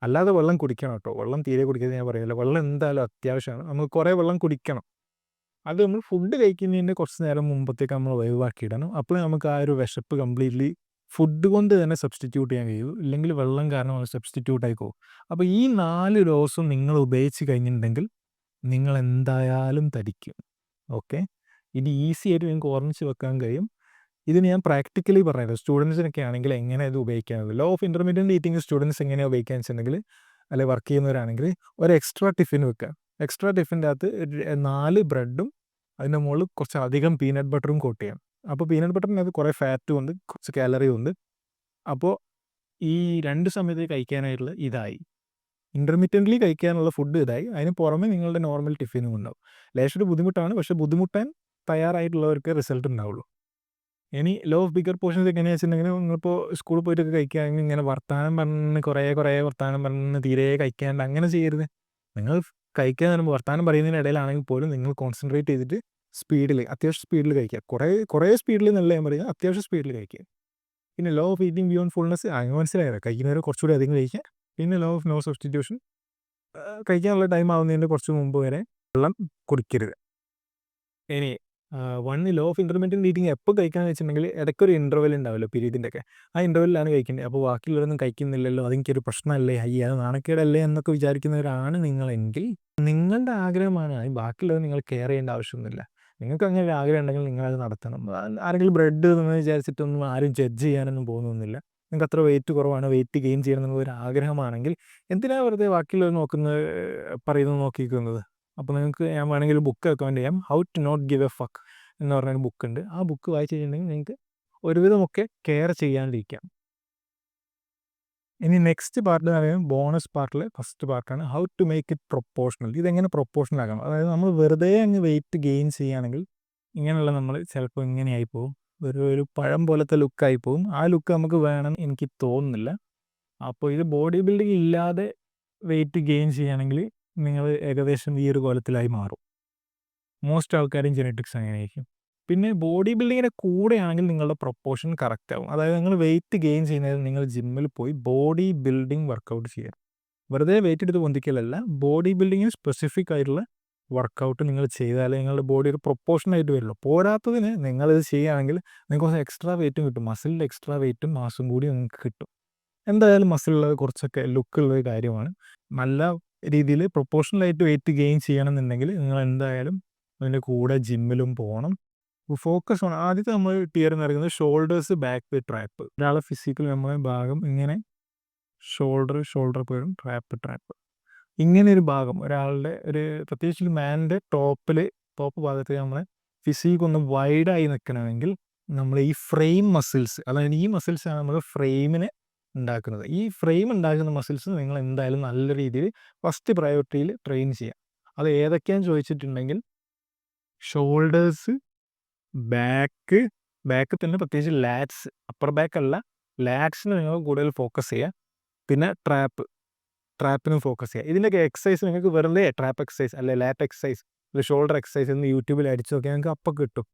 അല്ലാതെ വെള്ളം കുടിക്കണം കേട്ടോ. വെള്ളം തീരെ കുടിക്കരുത് ഞാൻ പറയില്ല. വെള്ളം എന്തായാലും അത്യാവശ്യമാണ്. നമുക്ക് കുറേ വെള്ളം കുടിക്കണം. അത് നമ്മൾ ഫുഡ് കഴിക്കുന്നതിൻ്റെ കുറച്ച് നേരം മുമ്പത്തേക്ക് നമ്മൾ ഒഴിവാക്കിയിടണം. അപ്പോൾ നമുക്ക് ആ ഒരു വിശപ്പ് കംപ്ലീറ്റ്ലി ഫുഡ് കൊണ്ട് തന്നെ സബ്സ്റ്റിറ്റ്യൂട്ട് ചെയ്യാൻ കഴിയും. ഇല്ലെങ്കിൽ വെള്ളം കാരണം അത് സബ്സ്റ്റിറ്റ്യൂട്ട് ആയി പോകും. അപ്പോൾ ഈ 4 ഡോസും നിങ്ങൾ ഉപയോഗിച്ച് കഴിഞ്ഞിട്ടുണ്ടെങ്കിൽ നിങ്ങൾ എന്തായാലും തടിക്കും. ഓക്കെ, ഇത് ഈസി ആയിട്ട് നിങ്ങൾക്ക് ഓർമ്മിച്ച് വെക്കാൻ കഴിയും. ഇത് ഞാൻ പ്രാക്ടിക്കലി പറഞ്ഞത് സ്റ്റുഡൻസിനൊക്കെ ആണെങ്കിൽ എങ്ങനെ ഇത് ഉപയോഗിക്കാവുന്നത്. Law of intermediate eating students എങ്ങനെയാണ് ഉപയോഗിക്കുക വെച്ചിട്ടുണ്ടെങ്കിൽ, അല്ലെങ്കിൽ വർക്ക് ചെയ്യുന്നവരാണെങ്കിൽ ഒരു എക്സ്ട്രാ ടിഫിൻ വെക്കുക. എക്സ്ട്രാ ടിഫിൻ്റെ അകത്ത് 4 ബ്രെഡും അതിൻ്റെ മുകളിൽ കുറച്ച് അധികം പീനട്ട് ബട്ടറും കോട്ട് ചെയ്യാം. അപ്പോൾ പീനട്ട് ബട്ടറിനകത്ത് കുറേ ഫാറ്റും ഉണ്ട്, കുറച്ച് കാലറിയും ഉണ്ട്. അപ്പോൾ ഈ 2 സമയത്ത് കഴിക്കാനായിട്ടുള്ള ഇതായി. ഇൻ്റർമീഡിയറ്റ്ലി കഴിക്കാനുള്ള ഫുഡ് ഇതായി. അതിന് പുറമെ നിങ്ങളുടെ നോർമൽ ടിഫിനും ഉണ്ടാവും. ലേശം ബുദ്ധിമുട്ടാണ്, പക്ഷേ ബുദ്ധിമുട്ടാൻ തയ്യാറായിട്ടുള്ളവർക്ക് റിസൾട്ട് ഉണ്ടാവുള്ളൂ. ഇനി ലോ ഓഫ് ബിഗർ പോർഷൻസ് എങ്ങനെയാണെന്ന് വെച്ചിട്ടുണ്ടെങ്കിൽ, നിങ്ങളിപ്പോൾ സ്കൂളിൽ പോയിട്ടൊക്കെ കഴിക്കുകയാണെങ്കിൽ ഇങ്ങനെ വർത്താനം പറഞ്ഞ് കുറേ വർത്താനം പറഞ്ഞ് തീരെ കഴിക്കാണ്ട് അങ്ങനെ ചെയ്യരുത്. നിങ്ങൾ കഴിക്കാൻ വരുമ്പോൾ വർത്താനം പറയുന്നതിന് ഇടയിലാണെങ്കിൽ പോലും നിങ്ങൾ കോൺസെൻട്രേറ്റ് ചെയ്തിട്ട് അത്യാവശ്യം സ്പീഡിൽ കഴിക്കുക. കുറേ സ്പീഡിൽ എന്നല്ല ഞാൻ പറയുന്നത്, അത്യാവശ്യം സ്പീഡിൽ കഴിക്കുക. പിന്നെ law of eating beyond fullness അങ്ങനെ മനസ്സിലായത്, കഴിക്കുന്നവരെ കുറച്ചുകൂടി അധികം കഴിക്കുക. പിന്നെ ലോ ഓഫ് നോ സബ്സ്റ്റിറ്റ്യൂഷൻ, കഴിക്കാനുള്ള ടൈം ആവുന്നതിൻ്റെ കുറച്ച് മുമ്പ് വരെ വെള്ളം കുടിക്കരുത്. ഇനി ലോ ഓഫ് ഇൻ്റർമീഡിയറ്റ് ഈറ്റിംഗ് എപ്പോൾ കഴിക്കാന്ന് വെച്ചിട്ടുണ്ടെങ്കിൽ, ഇടയ്ക്കൊരു ഇൻ്റർവെൽ ഉണ്ടാവുമല്ലോ പീരീഡിൻ്റെ ഒക്കെ, ആ ഇൻ്റർവെല്ലിലാണ് കഴിക്കേണ്ടത്. അപ്പോൾ ബാക്കിയുള്ളവരൊന്നും കഴിക്കുന്നില്ലല്ലോ, അതെനിക്കൊരു പ്രശ്നമല്ലേ, അത് നാണക്കേടല്ലേ എന്നൊക്കെ വിചാരിക്കുന്നവരാണ് നിങ്ങളെങ്കിൽ, നിങ്ങളുടെ ആഗ്രഹമാണ്. ബാക്കിയുള്ളവർ നിങ്ങൾ കെയർ ചെയ്യേണ്ട ആവശ്യമൊന്നുമില്ല. നിങ്ങൾക്ക് അങ്ങനെ ഒരു ആഗ്രഹം ഉണ്ടെങ്കിൽ നിങ്ങളത് നടത്തണം. ആരെങ്കിലും ബ്രെഡ് എന്ന് വിചാരിച്ചിട്ടൊന്നും ആരും ജഡ്ജ് ചെയ്യാനൊന്നും പോകുന്നൊന്നുമില്ല. നിങ്ങൾക്ക് അത്ര വെയിറ്റ് കുറവാണ്, വെയിറ്റ് ഗെയിൻ ചെയ്യണം എന്നുള്ളൊരു ആഗ്രഹമാണെങ്കിൽ എന്തിനാണ് വെറുതെ ബാക്കിയുള്ളവർ പറയുന്നത് നോക്കിക്കുന്നത്. അപ്പോൾ നിങ്ങൾക്ക് ഞാൻ വേണമെങ്കിൽ ബുക്ക് റെക്കമെൻഡ് ചെയ്യാം. How to not give a fuck എന്ന് പറഞ്ഞൊരു ബുക്കുണ്ട്. ആ ബുക്ക് വായിച്ച് കഴിഞ്ഞിട്ടുണ്ടെങ്കിൽ നിങ്ങൾക്ക് ഒരുവിധമൊക്കെ കെയർ ചെയ്യാണ്ടിരിക്കാം. ഇനി നെക്സ്റ്റ് പാർട്ട് എന്ന് പറയുന്നത് ബോണസ് പാർട്ടിൽ ഫസ്റ്റ് പാർട്ടാണ് how to make it proportional. ഇതെങ്ങനെ പ്രൊപ്പോർഷണൽ ആക്കണം? അതായത് നമ്മൾ വെറുതെ അങ്ങ് വെയിറ്റ് ഗെയിൻ ചെയ്യുകയാണെങ്കിൽ ഇങ്ങനെയുള്ള നമ്മൾ ചിലപ്പോൾ ഇങ്ങനെയായി പോകും, ഒരു പഴം പോലത്തെ ലുക്കായി പോകും. ആ ലുക്ക് നമുക്ക് വേണം എനിക്ക് തോന്നുന്നില്ല. അപ്പോൾ ഇത് ബോഡി ബിൽഡിംഗ് ഇല്ലാതെ വെയിറ്റ് ഗെയിൻ ചെയ്യുകയാണെങ്കിൽ നിങ്ങൾ ഏകദേശം ഈ ഒരു കോലത്തിലായി മാറും. മോസ്റ്റ് ആൾക്കാരും ജെനറ്റിക്സ് അങ്ങനെയായിരിക്കും. പിന്നെ ബോഡി ബിൽഡിങ്ങിൻ്റെ കൂടെയാണെങ്കിൽ നിങ്ങളുടെ പ്രൊപ്പോർഷൻ കറക്റ്റ് ആവും. അതായത് നിങ്ങൾ വെയിറ്റ് ഗെയിൻ ചെയ്യുന്നതിന് നിങ്ങൾ ജിമ്മിൽ പോയി ബോഡി ബിൽഡിംഗ് വർക്കൗട്ട് ചെയ്യുക. വെറുതെ വെയിറ്റ് എടുത്ത് പൊന്തിക്കലല്ല, ബോഡി ബിൽഡിങ്ങിന് സ്പെസിഫിക് ആയിട്ടുള്ള വർക്കൗട്ട് നിങ്ങൾ ചെയ്താലേ നിങ്ങളുടെ ബോഡി ഒരു പ്രൊപ്പോർഷനായിട്ട് വരുള്ളൂ. പോരാത്തതിന് നിങ്ങളിത് ചെയ്യുകയാണെങ്കിൽ നിങ്ങൾക്ക് കുറച്ച് എക്സ്ട്രാ വെയിറ്റും കിട്ടും. മസിലിൻ്റെ എക്സ്ട്രാ വെയിറ്റും മാസും കൂടി നിങ്ങൾക്ക് കിട്ടും. എന്തായാലും മസിലുള്ളത് കുറച്ചൊക്കെ ലുക്കുള്ളൊരു കാര്യമാണ്. നല്ല രീതിയിൽ പ്രൊപ്പോർഷണലായിട്ട് വെയിറ്റ് ഗെയിൻ ചെയ്യണമെന്നുണ്ടെങ്കിൽ നിങ്ങൾ എന്തായാലും അതിൻ്റെ കൂടെ ജിമ്മിലും പോകണം. ഫോക്കസ് ഓൺ ആദ്യത്തെ നമ്മൾ ടിയർ എന്ന് പറയുന്നത് ഷോൾഡേഴ്സ്, ബാക്ക്, ട്രാപ്പ്. ഒരാളെ ഫിസിക്കൽ നമ്മുടെ ഭാഗം ഇങ്ങനെ ഷോൾഡർ പോലും ട്രാപ്പ് ഇങ്ങനെ ഒരു ഭാഗം ഒരാളുടെ ഒരു പ്രത്യേകിച്ച് ഒരു മാനിൻ്റെ ടോപ്പ് ഭാഗത്ത് നമ്മളെ ഫിസിക്ക് ഒന്ന് വൈഡായി നിൽക്കണമെങ്കിൽ നമ്മൾ ഈ ഫ്രെയിം മസിൽസ്, അതായത് ഈ മസിൽസാണ് നമ്മൾ ഫ്രെയിമിനെ ഉണ്ടാക്കുന്നത്. ഈ ഫ്രെയിം ഉണ്ടാക്കുന്ന മസിൽസ് നിങ്ങൾ എന്തായാലും നല്ല രീതിയിൽ ഫസ്റ്റ് പ്രയോറിറ്റിയിൽ ട്രെയിൻ ചെയ്യുക. അത് ഏതൊക്കെയാണെന്ന് ചോദിച്ചിട്ടുണ്ടെങ്കിൽ ഷോൾഡേഴ്സ്, ബാക്ക് തന്നെ പ്രത്യേകിച്ച് ലാറ്റ്സ്, അപ്പർ ബാക്ക് അല്ല, ലാറ്റ്സിന് നിങ്ങൾ കൂടുതൽ ഫോക്കസ് ചെയ്യുക. പിന്നെ ട്രാപ്പിനും ഫോക്കസ് ചെയ്യുക. ഇതിൻ്റെയൊക്കെ എക്സസൈസ് നിങ്ങൾക്ക് വെറുതെ ട്രാപ്പ് എക്സസൈസ് അല്ലെ ലാറ്റ് എക്സസൈസ് അല്ലെങ്കിൽ ഷോൾഡർ എക്സസൈസ് എന്ന് യൂട്യൂബിൽ അടിച്ചു നോക്കിയാൽ നിങ്ങൾക്ക് അപ്പം കിട്ടും.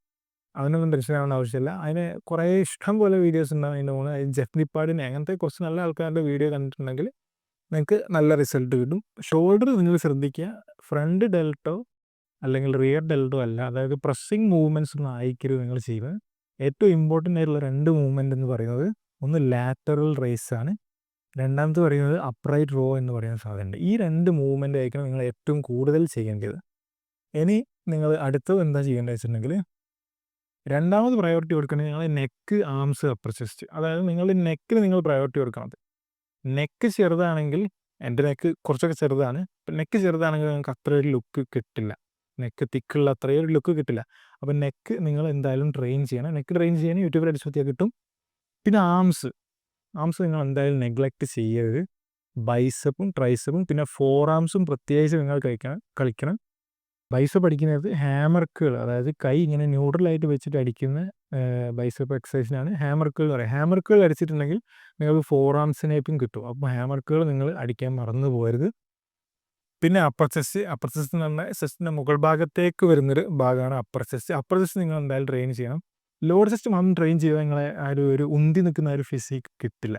അതിനൊന്നും ടെൻഷൻ ആവേണ്ട ആവശ്യമില്ല. അതിന് കുറേ ഇഷ്ടം പോലെ വീഡിയോസ് ഉണ്ടാവും അതിൻ്റെ മുകളിൽ. ജെഫ് നിപ്പാഡിനെ അങ്ങനത്തെ കുറച്ച് നല്ല ആൾക്കാരുടെ വീഡിയോ കണ്ടിട്ടുണ്ടെങ്കിൽ നിങ്ങൾക്ക് നല്ല റിസൾട്ട് കിട്ടും. ഷോൾഡർ നിങ്ങൾ ശ്രദ്ധിക്കുക, ഫ്രണ്ട് ഡെൽറ്റോ അല്ലെങ്കിൽ റിയർ ഡെൽറ്റോ അല്ല, അതായത് പ്രസ്സിങ് മൂവ്മെൻറ്റ്സ് ഒന്നും ആയിരിക്കരുത് നിങ്ങൾ ചെയ്യുന്നത്. ഏറ്റവും ഇമ്പോർട്ടൻ്റ് ആയിട്ടുള്ള 2 മൂവ്മെൻറ്റ് എന്ന് പറയുന്നത് ഒന്ന് ലാറ്ററൽ റേസ് ആണ്, രണ്ടാമത്തെ പറയുന്നത് അപ്രൈറ്റ് റോ എന്ന് പറയുന്ന സാധനമുണ്ട്. ഈ 2 മൂവ്മെൻ്റ് ആയിരിക്കണം നിങ്ങൾ ഏറ്റവും കൂടുതൽ ചെയ്യേണ്ടത്. ഇനി നിങ്ങൾ അടുത്തത് എന്താ ചെയ്യേണ്ടത് വെച്ചിട്ടുണ്ടെങ്കിൽ രണ്ടാമത് പ്രയോറിറ്റി കൊടുക്കുന്നത് നിങ്ങൾ നെക്ക്, ആംസ്, അപ്പർ ചെസ്റ്റ്. അതായത് നിങ്ങളുടെ നെക്കിന് നിങ്ങൾ പ്രയോറിറ്റി കൊടുക്കണം. നെക്ക് ചെറുതാണെങ്കിൽ, എൻ്റെ നെക്ക് കുറച്ചൊക്കെ ചെറുതാണ്, നെക്ക് ചെറുതാണെങ്കിൽ നിങ്ങൾക്ക് അത്ര ഒരു ലുക്ക് കിട്ടില്ല, നെക്ക് തിക്കുള്ള അത്രയും ഒരു ലുക്ക് കിട്ടില്ല. അപ്പം നെക്ക് നിങ്ങൾ എന്തായാലും ട്രെയിൻ ചെയ്യണം. നെക്ക് ട്രെയിൻ ചെയ്യാൻ യൂട്യൂബിൽ അടിച്ചു നോക്കിയാൽ കിട്ടും. പിന്നെ ആംസ് നിങ്ങൾ എന്തായാലും നെഗ്ലക്റ്റ് ചെയ്യരുത്. ബൈസപ്പും ട്രൈസപ്പും പിന്നെ ഫോർ ആംസും പ്രത്യേകിച്ച് നിങ്ങൾ കളിക്കണം. ബൈസപ്പ് അടിക്കുന്നത് ഹാമർക്കുകൾ, അതായത് കൈ ഇങ്ങനെ ന്യൂട്രലായിട്ട് വെച്ചിട്ട് അടിക്കുന്ന ബൈസപ്പ് എക്സസൈസിനാണ് ഹാമർക്കുകൾ എന്ന് പറയുക. ഹാമർക്കുകൾ അടിച്ചിട്ടുണ്ടെങ്കിൽ നിങ്ങൾക്ക് ഫോർ ആംസിനേപ്പും കിട്ടും. അപ്പോൾ ഹാമർക്കുകൾ നിങ്ങൾ അടിക്കാൻ മറന്നു പോകരുത്. പിന്നെ അപ്പർ ചെസ്റ്റ് എന്ന് പറഞ്ഞാൽ ചെസ്റ്റിൻ്റെ മുകൾ ഭാഗത്തേക്ക് വരുന്നൊരു ഭാഗമാണ് അപ്പർ ചെസ്റ്റ് നിങ്ങൾ എന്തായാലും ട്രെയിൻ ചെയ്യണം. ലോവർ ചെസ്റ്റ് മാത്രം ട്രെയിൻ ചെയ്താൽ നിങ്ങളെ ആ ഒരു ഉന്തി നിൽക്കുന്ന ഒരു ഫിസിക് കിട്ടില്ല.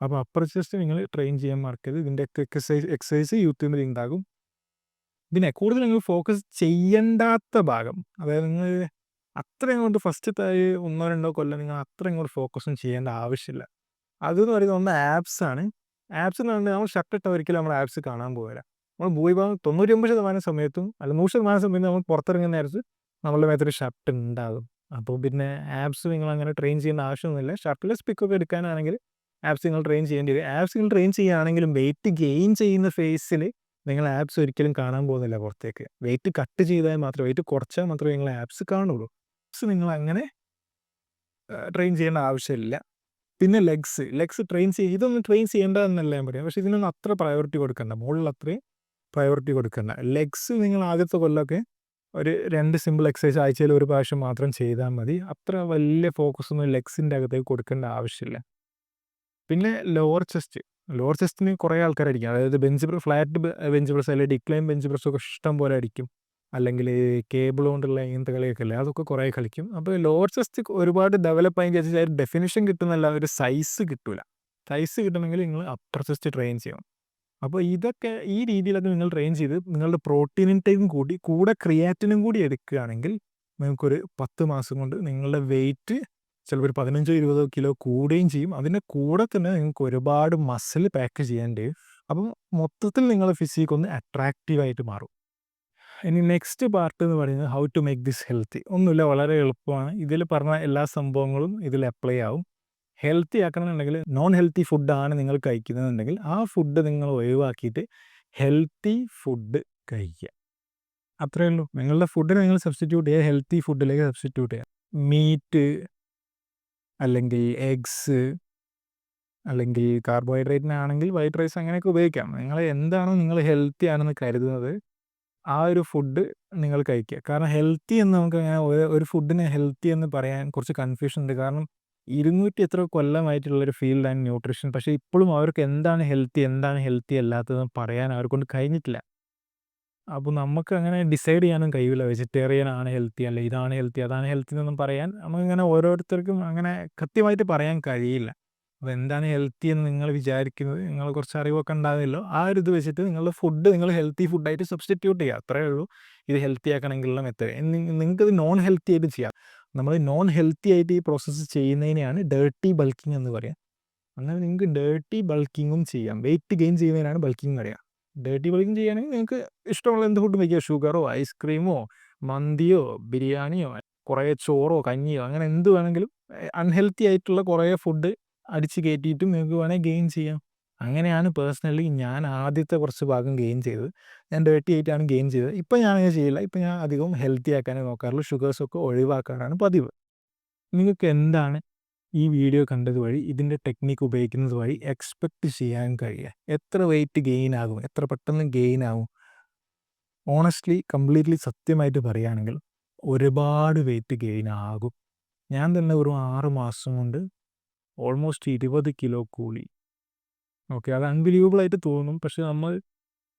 അപ്പോൾ അപ്പർ ചെസ്റ്റ് നിങ്ങൾ ട്രെയിൻ ചെയ്യാൻ മറക്കരുത്. ഇതിൻ്റെ എക്സസൈസ് യൂട്യൂബിൽ ഉണ്ടാകും. പിന്നെ കൂടുതൽ നിങ്ങൾ ഫോക്കസ് ചെയ്യേണ്ടാത്ത ഭാഗം, അതായത് നിങ്ങൾ അത്രയും കൊണ്ട് ഫസ്റ്റത്തെ 1-2 കൊല്ലം നിങ്ങൾ അത്രയും കൊണ്ട് ഫോക്കസും ചെയ്യേണ്ട ആവശ്യമില്ല. അതെന്ന് പറയുന്നത് ഒന്ന് ആപ്സാണ്. ആപ്സ് എന്ന് പറഞ്ഞാൽ നമ്മൾ ഷർട്ട് ഇട്ട ഒരിക്കലും നമ്മൾ ആപ്സ് കാണാൻ പോകില്ല. നമ്മൾ ഭൂരിഭാഗം 99% സമയത്തും അല്ല 100% സമയത്തും നമ്മൾ പുറത്തിറങ്ങുന്ന നേരത്ത് നമ്മളുടെ മേത്തൊരു ഷർട്ട് ഉണ്ടാകും. അപ്പോൾ പിന്നെ ആപ്സ് നിങ്ങൾ അങ്ങനെ ട്രെയിൻ ചെയ്യേണ്ട ആവശ്യമൊന്നുമില്ല. ഷർട്ടിലെസ് പിക്കൊക്കെ എടുക്കാനാണെങ്കിൽ ആപ്സ് നിങ്ങൾ ട്രെയിൻ ചെയ്യേണ്ടി വരും. ആപ്സ് നിങ്ങൾ ട്രെയിൻ ചെയ്യുകയാണെങ്കിലും വെയിറ്റ് ഗെയിൻ ചെയ്യുന്ന ഫേസിൽ നിങ്ങൾ ആപ്സ് ഒരിക്കലും കാണാൻ പോകുന്നില്ല പുറത്തേക്ക്. വെയിറ്റ് കട്ട് ചെയ്താൽ മാത്രമേ, വെയിറ്റ് കുറച്ചാൽ മാത്രമേ നിങ്ങൾ ആപ്സ് കാണുള്ളൂ. ആപ്സ് നിങ്ങൾ അങ്ങനെ ട്രെയിൻ ചെയ്യേണ്ട ആവശ്യമില്ല. പിന്നെ ലെഗ്സ് ട്രെയിൻ ഇതൊന്നും ട്രെയിൻ ചെയ്യേണ്ടതെന്നല്ല ഞാൻ പറയാം, പക്ഷേ ഇതിനൊന്നും അത്ര പ്രയോറിറ്റി കൊടുക്കണ്ട, മുകളിൽ അത്രയും പ്രയോറിറ്റി കൊടുക്കണ്ട. ലെഗ്സ് നിങ്ങൾ ആദ്യത്തെ കൊല്ലമൊക്കെ ഒരു 2 സിമ്പിൾ എക്സസൈസ് ആഴ്ചയിൽ ഒരു പ്രാവശ്യം മാത്രം ചെയ്താൽ മതി. അത്ര വലിയ ഫോക്കസൊന്നും ലെഗ്സിൻ്റെ അകത്തേക്ക് കൊടുക്കേണ്ട ആവശ്യമില്ല. പിന്നെ ലോവർ ചെസ്റ്റിന് കുറേ ആൾക്കാർ അടിക്കും. അതായത് ഫ്ലാറ്റ് ബെഞ്ച് പ്രസ് അല്ലെങ്കിൽ ഡിക്ലൈൻ ബെഞ്ച് പ്രസ്സൊക്കെ ഇഷ്ടം പോലെ അടിക്കും. അല്ലെങ്കിൽ കേബിൾ കൊണ്ടുള്ള ഇങ്ങനത്തെ കളിയൊക്കെ അല്ലേ, അതൊക്കെ കുറേ കളിക്കും. അപ്പോൾ ലോവർ ചെസ്റ്റ് ഒരുപാട് ഡെവലപ്പ് ആയി വെച്ചാൽ ഡെഫിനിഷൻ കിട്ടുന്നല്ല, ഒരു സൈസ് കിട്ടില്ല. സൈസ് കിട്ടണമെങ്കിൽ നിങ്ങൾ അപ്പർ ചെസ്റ്റ് ട്രെയിൻ ചെയ്യണം. അപ്പോൾ ഇതൊക്കെ ഈ രീതിയിലൊക്കെ നിങ്ങൾ ട്രെയിൻ ചെയ്ത് നിങ്ങളുടെ പ്രോട്ടീൻ ഇൻടേക്കും കൂടെ ക്രിയാറ്റിനും കൂടി എടുക്കുകയാണെങ്കിൽ നിങ്ങൾക്കൊരു 10 മാസം കൊണ്ട് നിങ്ങളുടെ വെയിറ്റ് ചിലപ്പോൾ ഒരു 15-20 കിലോ കൂടുകയും ചെയ്യും. അതിൻ്റെ കൂടെ തന്നെ നിങ്ങൾക്ക് ഒരുപാട് മസിൽ പാക്ക് ചെയ്യേണ്ടി വരും. അപ്പം മൊത്തത്തിൽ നിങ്ങളുടെ ഫിസിക്ക് ഒന്ന് അട്രാക്റ്റീവായിട്ട് മാറും. ഇനി നെക്സ്റ്റ് പാർട്ട് എന്ന് പറയുന്നത് how to make this healthy. ഒന്നുമില്ല, വളരെ എളുപ്പമാണ്. ഇതിൽ പറഞ്ഞ എല്ലാ സംഭവങ്ങളും ഇതിൽ അപ്ലൈ ആവും. ഹെൽത്തി ആക്കണമെന്നുണ്ടെങ്കിൽ നോൺ ഹെൽത്തി ഫുഡാണ് നിങ്ങൾ കഴിക്കുന്നതെന്നുണ്ടെങ്കിൽ ആ ഫുഡ് നിങ്ങൾ ഒഴിവാക്കിയിട്ട് ഹെൽത്തി ഫുഡ് കഴിക്കുക. അത്രയേ ഉള്ളൂ. നിങ്ങളുടെ ഫുഡിനെ നിങ്ങൾ സബ്സ്റ്റിറ്റ്യൂട്ട് ചെയ്യുക, ഹെൽത്തി ഫുഡിലേക്ക് സബ്സ്റ്റിറ്റ്യൂട്ട് ചെയ്യുക. മീറ്റ് അല്ലെങ്കിൽ എഗ്സ് അല്ലെങ്കിൽ കാർബോഹൈഡ്രേറ്റിനാണെങ്കിൽ വൈറ്റ് റൈസ് അങ്ങനെയൊക്കെ ഉപയോഗിക്കാം. നിങ്ങൾ എന്താണോ നിങ്ങൾ ഹെൽത്തി ആണെന്ന് കരുതുന്നത് ആ ഒരു ഫുഡ് നിങ്ങൾ കഴിക്കുക. കാരണം ഹെൽത്തി എന്ന് നമുക്കങ്ങനെ ഒരു ഫുഡിനെ ഹെൽത്തി എന്ന് പറയാൻ കുറച്ച് കൺഫ്യൂഷൻ ഉണ്ട്. കാരണം 200 എത്ര കൊല്ലമായിട്ടുള്ളൊരു ഫീൽഡാണ് ന്യൂട്രിഷൻ. പക്ഷേ ഇപ്പോഴും അവർക്ക് എന്താണ് ഹെൽത്തി, എന്താണ് ഹെൽത്തി അല്ലാത്തതെന്ന് പറയാൻ അവർക്കൊണ്ട് കഴിഞ്ഞിട്ടില്ല. അപ്പോൾ നമുക്കങ്ങനെ ഡിസൈഡ് ചെയ്യാനും കഴിയില്ല. വെജിറ്റേറിയൻ ആണ് ഹെൽത്തി, അല്ല ഇതാണ് ഹെൽത്തി, അതാണ് ഹെൽത്തി എന്നൊന്നും പറയാൻ നമുക്കിങ്ങനെ ഓരോരുത്തർക്കും അങ്ങനെ കൃത്യമായിട്ട് പറയാൻ കഴിയില്ല. അപ്പോൾ എന്താണ് ഹെൽത്തി എന്ന് നിങ്ങൾ വിചാരിക്കുന്നത്, നിങ്ങൾ കുറച്ച് അറിവൊക്കെ ഉണ്ടാകുമല്ലോ, ആ ഒരു ഇത് വെച്ചിട്ട് നിങ്ങളുടെ ഫുഡ് നിങ്ങൾ ഹെൽത്തി ഫുഡായിട്ട് സബ്സ്റ്റിറ്റ്യൂട്ട് ചെയ്യുക. അത്രയേ ഉള്ളൂ ഇത് ഹെൽത്തി ആക്കണമെങ്കിലുള്ള മെത്തേഡ്. നിങ്ങൾക്കത് നോൺ ഹെൽത്തി ആയിട്ട് ചെയ്യാം. നമ്മൾ നോൺ ഹെൽത്തി ആയിട്ട് ഈ പ്രോസസ്സ് ചെയ്യുന്നതിനെയാണ് ഡേർട്ടി ബൾക്കിംഗ് എന്ന് പറയുക. അങ്ങനെ നിങ്ങൾക്ക് ഡേർട്ടി ബൾക്കിങ്ങും ചെയ്യാം. വെയിറ്റ് ഗെയിൻ ചെയ്യുന്നതിനാണ് ബൾക്കിംഗ് പറയുക. ഡേർട്ടി ബൾക്കിംഗ് ചെയ്യുകയാണെങ്കിൽ നിങ്ങൾക്ക് ഇഷ്ടമുള്ള എന്ത് ഫുഡും വയ്ക്കുക. ഷുഗറോ ഐസ്ക്രീമോ മന്തിയോ ബിരിയാണിയോ കുറേ ചോറോ കഞ്ഞിയോ അങ്ങനെ എന്ത് വേണമെങ്കിലും അൺഹെൽത്തി ആയിട്ടുള്ള കുറേ ഫുഡ് അടിച്ച് കയറ്റിയിട്ടും നിങ്ങൾക്ക് വേണമെങ്കിൽ ഗെയിൻ ചെയ്യാം. അങ്ങനെയാണ് പേഴ്സണലി ഞാൻ ആദ്യത്തെ കുറച്ച് ഭാഗം ഗെയിൻ ചെയ്തത്. ഞാൻ ഡേർട്ടി ആയിട്ടാണ് ഗെയിൻ ചെയ്തത്. ഇപ്പം ഞാൻ അങ്ങനെ ചെയ്യില്ല. ഇപ്പം ഞാൻ അധികവും ഹെൽത്തി ആക്കാനേ നോക്കാറുള്ളൂ. ഷുഗേഴ്സൊക്കെ ഒഴിവാക്കാറാണ് പതിവ്. നിങ്ങൾക്ക് എന്താണ് ഈ വീഡിയോ കണ്ടത് വഴി ഇതിൻ്റെ ടെക്നിക്ക് ഉപയോഗിക്കുന്നത് വഴി എക്സ്പെക്റ്റ് ചെയ്യാൻ കഴിയുക? എത്ര വെയിറ്റ് ഗെയിൻ ആകും, എത്ര പെട്ടെന്ന് ഗെയിൻ ആകും? ഓണസ്റ്റ്ലി കംപ്ലീറ്റ്ലി സത്യമായിട്ട് പറയുകയാണെങ്കിൽ ഒരുപാട് വെയിറ്റ് ഗെയിൻ ആകും. ഞാൻ തന്നെ ഒരു 6 മാസം കൊണ്ട് ഓൾമോസ്റ്റ് 20 കിലോ കൂടി. ഓക്കെ, അത് അൺബിലീവബിൾ ആയിട്ട് തോന്നും. പക്ഷെ നമ്മൾ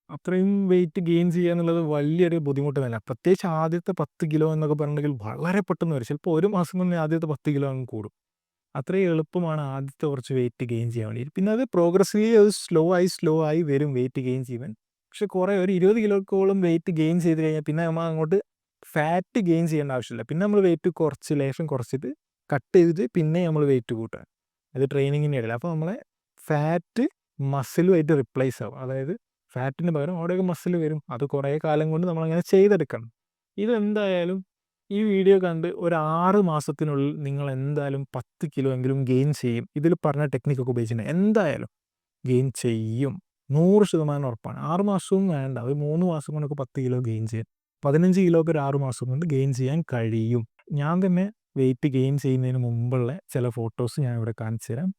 അത്രയും വെയിറ്റ് ഗെയിൻ ചെയ്യുക എന്നുള്ളത് വലിയൊരു ബുദ്ധിമുട്ട് തന്നെ. പ്രത്യേകിച്ച് ആദ്യത്തെ 10 കിലോ എന്നൊക്കെ പറഞ്ഞിട്ടുണ്ടെങ്കിൽ വളരെ പെട്ടെന്ന് വരും. ചിലപ്പോൾ ഒരു മാസം കൊണ്ട് ആദ്യത്തെ 10 കിലോ അങ്ങ് കൂടും. അത്രയും എളുപ്പമാണ് ആദ്യത്തെ കുറച്ച് വെയിറ്റ് ഗെയിൻ ചെയ്യാൻ വേണ്ടി. പിന്നെ അത് പ്രോഗ്രസീവ്ലി അത് സ്ലോ ആയി വരും വെയിറ്റ് ഗെയിൻ ചെയ്യാൻ. പക്ഷെ കുറേ ഒരു 20 കിലോക്കോളം വെയിറ്റ് ഗെയിൻ ചെയ്ത് കഴിഞ്ഞാൽ പിന്നെ നമ്മൾ അങ്ങോട്ട് ഫാറ്റ് ഗെയിൻ ചെയ്യേണ്ട ആവശ്യമില്ല. പിന്നെ നമ്മൾ വെയിറ്റ് കുറച്ച് ലേശം കുറച്ചിട്ട് കട്ട് ചെയ്തിട്ട് പിന്നെ നമ്മൾ വെയിറ്റ് കൂട്ടുക. അത് ട്രെയിനിങ്ങിൻ്റെ ഇടയിൽ. അപ്പോൾ നമ്മളെ ഫാറ്റ് മസിലുമായിട്ട് റിപ്ലേസ് ആവും. അതായത് ഫാറ്റിന് പകരം അവിടെയൊക്കെ മസിൽ വരും. അത് കുറേ കാലം കൊണ്ട് നമ്മളങ്ങനെ ചെയ്തെടുക്കണം. ഇതെന്തായാലും ഈ വീഡിയോ കണ്ട് ഒരു 6 മാസത്തിനുള്ളിൽ നിങ്ങൾ എന്തായാലും 10 കിലോ എങ്കിലും ഗെയിൻ ചെയ്യും. ഇതിൽ പറഞ്ഞ ടെക്നിക്കൊക്കെ ഉപയോഗിച്ചിട്ടുണ്ടെങ്കിൽ എന്തായാലും ഗെയിൻ ചെയ്യും. 100% ഉറപ്പാണ്. 6 മാസവും വേണ്ട, ഒരു 3 മാസം കൊണ്ടൊക്കെ 10 കിലോ ഗെയിൻ ചെയ്യാൻ. 15 കിലോ ഒക്കെ ഒരു 6 മാസം കൊണ്ട് ഗെയിൻ ചെയ്യാൻ കഴിയും. ഞാൻ തന്നെ വെയിറ്റ് ഗെയിൻ ചെയ്യുന്നതിന് മുമ്പുള്ള ചില ഫോട്ടോസ് ഞാൻ ഇവിടെ കാണിച്ചു തരാം.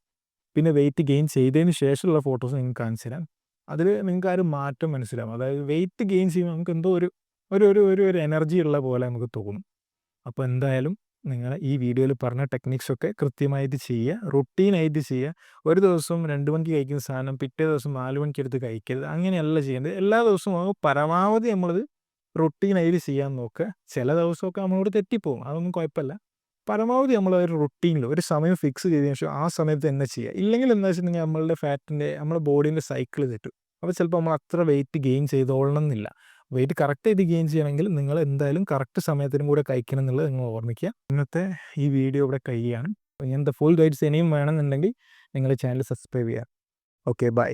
പിന്നെ വെയിറ്റ് ഗെയിൻ ചെയ്തതിന് ശേഷമുള്ള ഫോട്ടോസ് നിങ്ങൾക്ക് കാണിച്ചു തരാം. അതിൽ നിങ്ങൾക്ക് ആ ഒരു മാറ്റം മനസ്സിലാവും. അതായത് വെയിറ്റ് ഗെയിൻ ചെയ്യുമ്പോൾ നമുക്ക് എന്തോ ഒരു ഒരു ഒരു ഒരു എനർജി ഉള്ള പോലെ നമുക്ക് തോന്നും. അപ്പോൾ എന്തായാലും നിങ്ങൾ ഈ വീഡിയോയിൽ പറഞ്ഞ ടെക്നിക്സൊക്കെ കൃത്യമായിട്ട് ചെയ്യുക, റുട്ടീനായിട്ട് ചെയ്യുക. ഒരു ദിവസം 2 മണിക്ക് കഴിക്കുന്ന സാധനം പിറ്റേ ദിവസം 4 മണിക്കെടുത്ത് കഴിക്കരുത്. അങ്ങനെയല്ല ചെയ്യേണ്ടത്. എല്ലാ ദിവസവും നമുക്ക് പരമാവധി നമ്മളത് റുട്ടീനായിട്ട് ചെയ്യാൻ നോക്കുക. ചില ദിവസമൊക്കെ നമ്മളോട് തെറ്റിപ്പോകും, അതൊന്നും കുഴപ്പമില്ല. പരമാവധി നമ്മൾ ഒരു റുട്ടീനിൽ ഒരു സമയം ഫിക്സ് ചെയ്തതിന് ശേഷം ആ സമയത്ത് തന്നെ ചെയ്യുക. ഇല്ലെങ്കിൽ എന്താ വെച്ചിട്ടുണ്ടെങ്കിൽ നമ്മളുടെ നമ്മുടെ ബോഡീൻ്റെ സൈക്കിൾ തെറ്റും. അപ്പോൾ ചിലപ്പോൾ നമ്മൾ അത്ര വെയിറ്റ് ഗെയിൻ ചെയ്തോളണം എന്നില്ല. വെയിറ്റ് കറക്റ്റായിട്ട് ഗെയിൻ ചെയ്യണമെങ്കിൽ നിങ്ങൾ എന്തായാലും കറക്റ്റ് സമയത്തിനും കൂടെ കഴിക്കണം എന്നുള്ളത് നിങ്ങൾ ഓർമ്മിക്കുക. ഇന്നത്തെ ഈ വീഡിയോ ഇവിടെ കഴിയുകയാണ്. ഇങ്ങനത്തെ ഫുൾ ഗൈഡ്സ് ഇനിയും വേണമെന്നുണ്ടെങ്കിൽ നിങ്ങൾ ചാനൽ സബ്സ്ക്രൈബ് ചെയ്യുക. Okay, by.